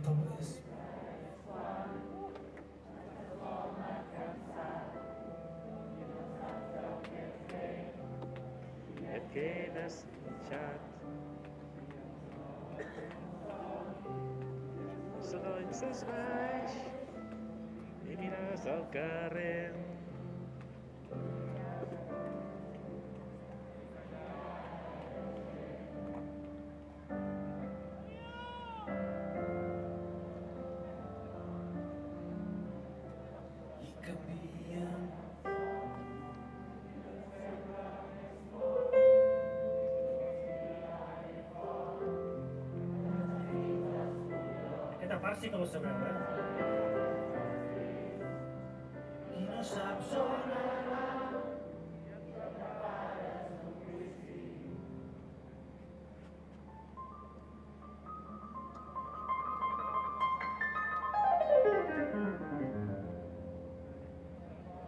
cap al vespre. Et quedes xat. S'adonces baix i mires al carrer. I canvien. Aquesta part sí que la sabeu, I no saps on anar.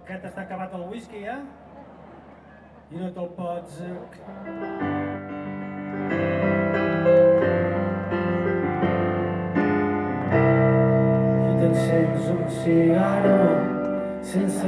Que t'està acabat el whisky, I no te'l pots... I t'encens un cigarro sense...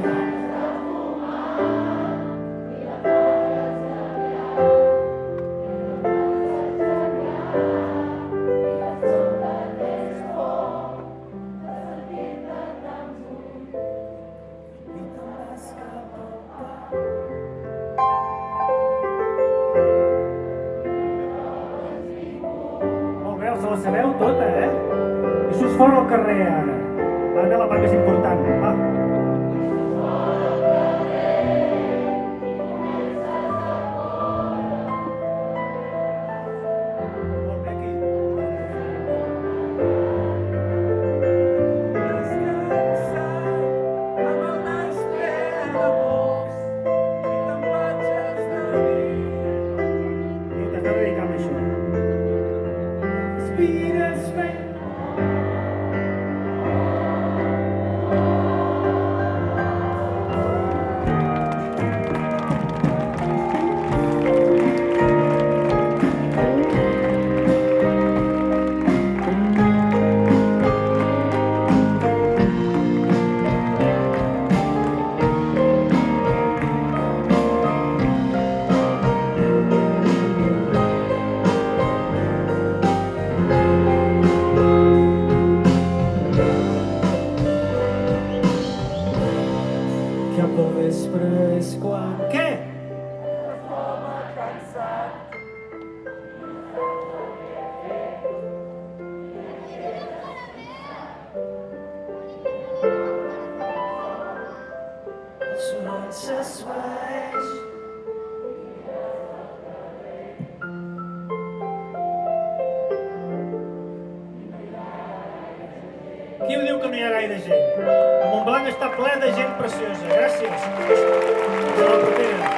Molt bé, se la sabeu tota, I surts fora al carrer, ara. Ara ve la part més important, va. Molt bé, aquí. I t'has de dedicar a això. Spires bé. Cap al vespre és quan... Què? El soroll s'esvaeix. Qui ho diu que no hi ha gaire gent? El Montblanc està ple de gent preciosa. Gràcies. Fins a la propera.